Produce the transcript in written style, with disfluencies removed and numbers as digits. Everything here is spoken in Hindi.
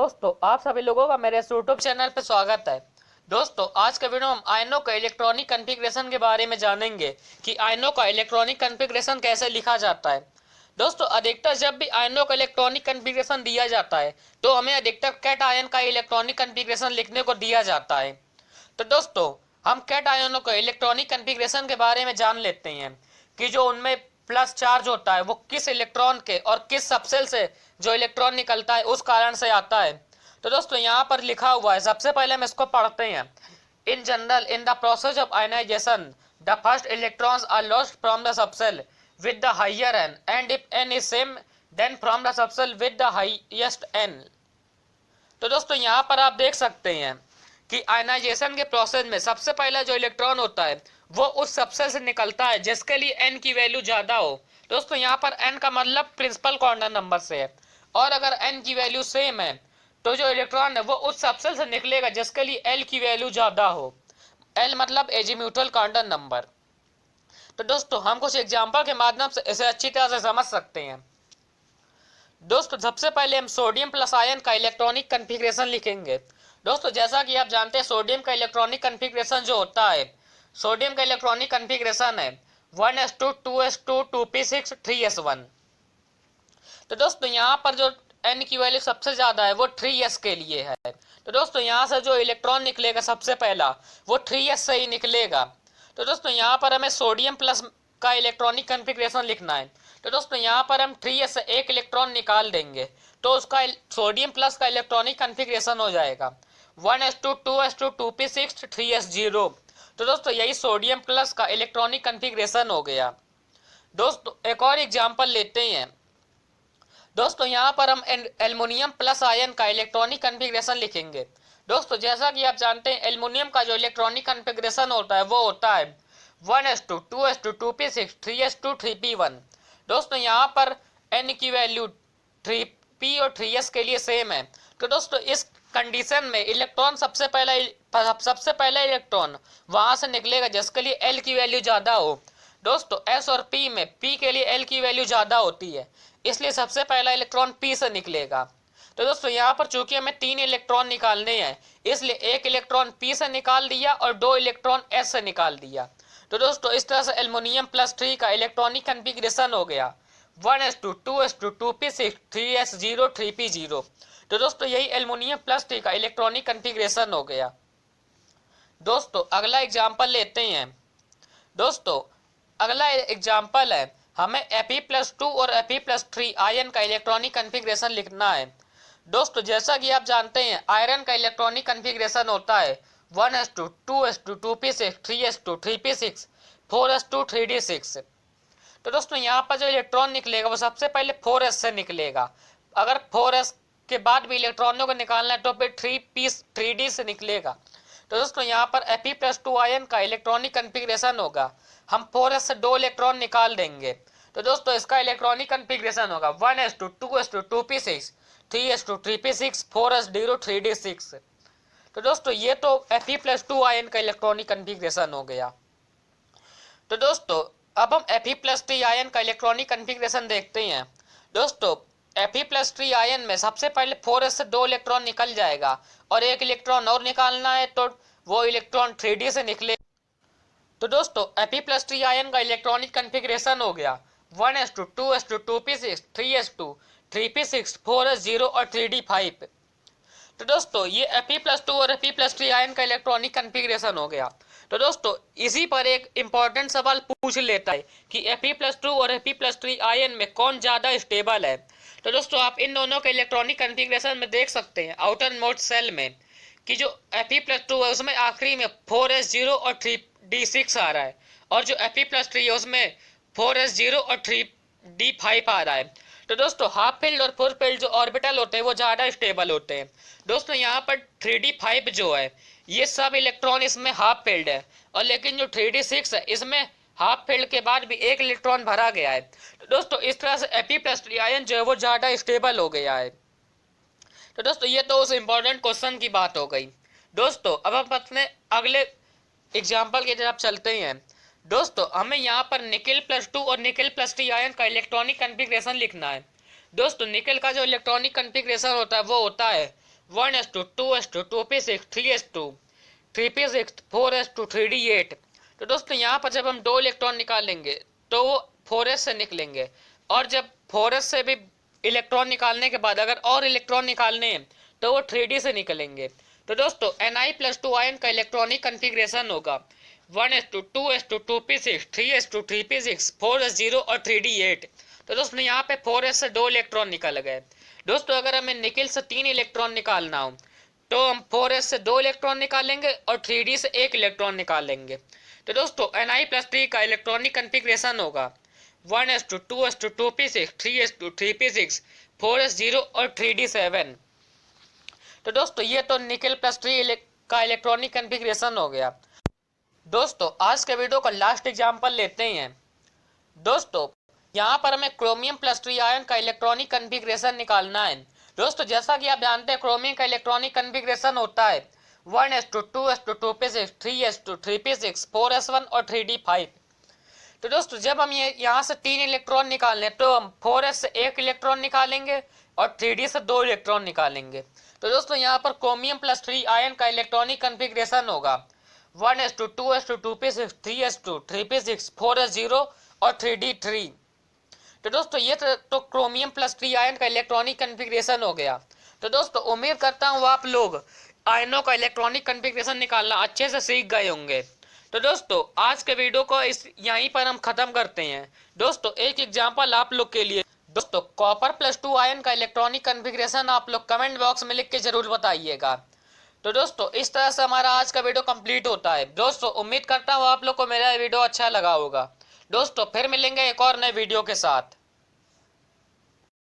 दोस्तों आप सभी लोगों का मेरे यूट्यूब चैनल पर स्वागत है। दोस्तों आज के वीडियो में हम आयनों का इलेक्ट्रॉनिक कॉन्फ़िगरेशन के बारे में जानेंगे कि आयनों का इलेक्ट्रॉनिक कॉन्फ़िगरेशन कैसे लिखा जाता है। दोस्तों अधिकतर जब भी आयनों का इलेक्ट्रॉनिक कॉन्फ़िगरेशन दिया जाता है तो हमें अधिकतर कैट आयन का इलेक्ट्रॉनिक कॉन्फ़िगरेशन लिखने को दिया जाता है। तो दोस्तों हम कैट आयनों के इलेक्ट्रॉनिक कॉन्फ़िगरेशन के बारे में जान लेते हैं कि जो उनमें प्लस चार्ज होता है वो किस इलेक्ट्रॉन के और किस सबसेल से जो इलेक्ट्रॉन निकलता है उस कारण से आता है। तो दोस्तों यहाँ पर लिखा हुआ है, सबसे पहले हम इसको पढ़ते हैं। In general in the process of ionization the first electrons are lost from the subshell with the higher n and if n is same then from the subshell with the highest n. तो दोस्तों यहाँ पर आप देख सकते हैं कि आयनाइजेशन के प्रोसेस में सबसे पहला जो इलेक्ट्रॉन होता है वो उस सबसेल से निकलता है जिसके लिए एन की वैल्यू ज्यादा हो। दोस्तों यहाँ पर एन का मतलब प्रिंसिपल क्वांटम नंबर से है, और अगर एन की वैल्यू सेम है तो जो इलेक्ट्रॉन है वो उस सबसेल से निकलेगा जिसके लिए एल की वैल्यू ज्यादा हो। एल मतलब एजीम्यूटल क्वांटम नंबर। तो दोस्तों हम कुछ एग्जाम्पल के माध्यम से इसे अच्छी तरह से समझ सकते हैं। दोस्तों सबसे पहले हम सोडियम प्लस आयन का इलेक्ट्रॉनिक कॉन्फ़िगरेशन लिखेंगे। दोस्तों जैसा कि आप जानते हैं सोडियम का इलेक्ट्रॉनिक कॉन्फ़िगरेशन जो होता है, सोडियम का इलेक्ट्रॉनिक कॉन्फ़िगरेशन है 1s2 2s2 2p6 3s1। तो दोस्तों यहाँ पर जो n की वैल्यू सबसे ज्यादा है वो 3s के लिए है। तो दोस्तों यहाँ से जो इलेक्ट्रॉन निकलेगा सबसे पहला वो 3s से ही निकलेगा। तो दोस्तों यहाँ पर हमें सोडियम प्लस का इलेक्ट्रॉनिक कॉन्फ़िगरेशन लिखना है। तो दोस्तों यहाँ पर हम 3s से एक इलेक्ट्रॉन निकाल देंगे तो उसका सोडियम प्लस का इलेक्ट्रॉनिक कॉन्फ़िगरेशन हो जाएगा 1s2 2s2 2p6 3s0। तो दोस्तों यही सोडियम प्लस का इलेक्ट्रॉनिक कॉन्फ़िगरेशन हो गया। दोस्तों एक और एग्जांपल लेते हैं। दोस्तों यहाँ पर हम एल्युमिनियम प्लस आयन का इलेक्ट्रॉनिक कॉन्फ़िगरेशन लिखेंगे। दोस्तों जैसा कि आप जानते हैं एल्युमिनियम का जो इलेक्ट्रॉनिक कॉन्फ़िगरेशन होता है वो होता है 1s2 2s2 2p6 3s2 3p1। दोस्तों यहाँ पर n की वैल्यू 3p और 3s के लिए सेम है। तो दोस्तों इस कंडीशन में इलेक्ट्रॉन सबसे पहला इलेक्ट्रॉन वहां से निकलेगा जिसके लिए l की वैल्यू ज्यादा हो। दोस्तों s और p में p के लिए l की वैल्यू ज्यादा होती है, इसलिए सबसे पहला इलेक्ट्रॉन p से निकलेगा। तो दोस्तों यहाँ पर चूंकि हमें 3 इलेक्ट्रॉन निकालने हैं इसलिए एक इलेक्ट्रॉन p से निकाल दिया और 2 इलेक्ट्रॉन s से निकाल दिया। तो दोस्तों इस तरह से एल्युमिनियम प्लस 3 का इलेक्ट्रॉनिक कॉन्फ़िगरेशन हो गया 1s2 2s2 2p6 3s0 3p0। तो दोस्तों यही एल्युमिनियम प्लस 3 का इलेक्ट्रॉनिक कॉन्फ़िगरेशन हो गया। दोस्तों अगला एग्जांपल लेते हैं। दोस्तों अगला एग्जांपल है, हमें Fe+2 और Fe+3 आयन का इलेक्ट्रॉनिक कॉन्फ़िगरेशन लिखना है। दोस्तों जैसा कि आप जानते हैं आयरन का इलेक्ट्रॉनिक कॉन्फ़िगरेशन होता है 1s2 2s2 2p6 3s2 3p6 4s2 3d6। तो दोस्तों यहाँ पर जो इलेक्ट्रॉन निकलेगा वो सबसे पहले 4s से निकलेगा। अगर 4s के बाद भी इलेक्ट्रॉनों को निकालना है तो फिर 3d से निकलेगा। तो दोस्तों यहाँ पर Fe+2 आयन का इलेक्ट्रॉनिक कॉन्फ़िगरेशन होगा, हम 4s से 2 इलेक्ट्रॉन निकाल देंगे। तो दोस्तों इसका इलेक्ट्रॉनिक कॉन्फ़िगरेशन होगा 1s2 2s2 2p6 3s2 3p6 4s0 3d6। तो दोस्तों ये तो Fe+2 आयन का इलेक्ट्रॉनिक कॉन्फ़िगरेशन हो गया। तो दोस्तों अब हम Fe+3 आयन का इलेक्ट्रॉनिक कॉन्फ़िगरेशन देखते हैं। दोस्तों Fe+3 आयन में सबसे पहले 4s से 2 इलेक्ट्रॉन निकल जाएगा और एक इलेक्ट्रॉन और निकालना है तो वो इलेक्ट्रॉन 3d से निकले। तो दोस्तों Fe+3 आयन का इलेक्ट्रॉनिक कॉन्फ़िगरेशन हो गया 1s2 2s2 2p6 3s2 3p6 4s0 और 3d5। तो दोस्तों ये Fe+2 और Fe+3 आयन का इलेक्ट्रॉनिक कॉन्फ़िगरेशन हो गया। तो दोस्तों इसी पर एक इम्पॉर्टेंट सवाल पूछ लेता है कि Fe+2 और Fe+3 आयन में कौन ज़्यादा स्टेबल है। तो दोस्तों आप इन दोनों के इलेक्ट्रॉनिक कॉन्फ़िगरेशन में देख सकते हैं आउटर मोस्ट सेल में कि जो Fe+2 है उसमें आखिरी में 4s0 और 3d6 आ रहा है, और जो Fe+3 है उसमें 4s0 और 3d5 आ रहा है। तो दोस्तों हाफ फील्ड और फुल फील्ड जो ऑर्बिटल होते हैं वो ज़्यादा स्टेबल होते हैं। दोस्तों यहाँ पर 3d5 जो है ये सब इलेक्ट्रॉन इसमें हाफ फील्ड है, और लेकिन जो 3d6 है इसमें हाफ फील्ड के बाद भी एक इलेक्ट्रॉन भरा गया है। तो दोस्तों इस तरह से Fe+3 आयन जो है वो ज़्यादा स्टेबल हो गया है। तो दोस्तों ये तो उस इम्पोर्टेंट क्वेश्चन की बात हो गई। दोस्तों अब हम अपने अगले एग्जाम्पल की तरफ चलते हैं। दोस्तों हमें यहाँ पर निकेल+2 और निकेल+3 आयन का इलेक्ट्रॉनिक कॉन्फ़िगरेशन लिखना है। दोस्तों निकेल का जो इलेक्ट्रॉनिक कॉन्फ़िगरेशन होता है वो होता है 1s2 2s2 2p6 3s2 3p6 4s2 3d8। तो दोस्तों यहाँ पर जब हम दो इलेक्ट्रॉन निकालेंगे तो वो 4s से निकलेंगे, और जब 4s से भी इलेक्ट्रॉन निकालने के बाद अगर और इलेक्ट्रॉन निकालने हैं तो वो 3d से निकलेंगे। तो दोस्तों Na+2 आयन का इलेक्ट्रॉनिक कन्फिग्रेशन होगा 1s2 2s2 2p6 3s2 3p6 4s0 और 3d8। तो दोस्तों यहाँ पे 4s से दो इलेक्ट्रॉन निकल गए। दोस्तों अगर हमें निकिल से 3 इलेक्ट्रॉन निकालना हो तो हम 4s से 2 इलेक्ट्रॉन निकालेंगे और 3d से 1 इलेक्ट्रॉन निकालेंगे। तो दोस्तों Na+3 का इलेक्ट्रॉनिक कन्फिग्रेशन होगा 1s2 2s2 2p6 3s2 3p6 4s0 और 3d7। तो दोस्तों ये तो निकिल +3 का इलेक्ट्रॉनिक कन्फिग्रेशन हो गया। दोस्तों आज के वीडियो का लास्ट एग्जाम्पल लेते हैं। दोस्तों यहाँ पर हमें क्रोमियम+3 आयन का इलेक्ट्रॉनिक कन्फिग्रेशन निकालना है। दोस्तों जैसा कि आप जानते हैं क्रोमियम का इलेक्ट्रॉनिक कन्फिग्रेशन होता है 1s2 2s2 2p6 3s2 3p6 4s1 और 3d5। तो दोस्तों जब हम ये यहाँ से 3 इलेक्ट्रॉन निकालने तो हम 4s से 1 इलेक्ट्रॉन निकालेंगे और 3d से 2 इलेक्ट्रॉन निकालेंगे। तो दोस्तों यहाँ पर क्रोमियम+3 आयन का इलेक्ट्रॉनिक कन्फिग्रेशन होगा 1s2 2s2 2p6 3s2 3p6 4s0 और 3d3। तो दोस्तों ये तो क्रोमियम+3 आयन का इलेक्ट्रॉनिक कन्फिग्रेशन हो गया। तो दोस्तों उम्मीद करता हूँ आप लोग आयनों का इलेक्ट्रॉनिक कन्फिग्रेशन निकालना अच्छे से सीख गए होंगे। तो दोस्तों आज के वीडियो को यहीं पर हम खत्म करते हैं। दोस्तों एक एग्जांपल आप लोग के लिए। दोस्तों कॉपर+2 आयन का इलेक्ट्रॉनिक कन्फिग्रेशन आप लोग कमेंट बॉक्स में लिख के जरूर बताइएगा। तो दोस्तों इस तरह से हमारा आज का वीडियो कंप्लीट होता है। दोस्तों उम्मीद करता हूँ आप लोग को मेरा वीडियो अच्छा लगा होगा। दोस्तों फिर मिलेंगे एक और नए वीडियो के साथ।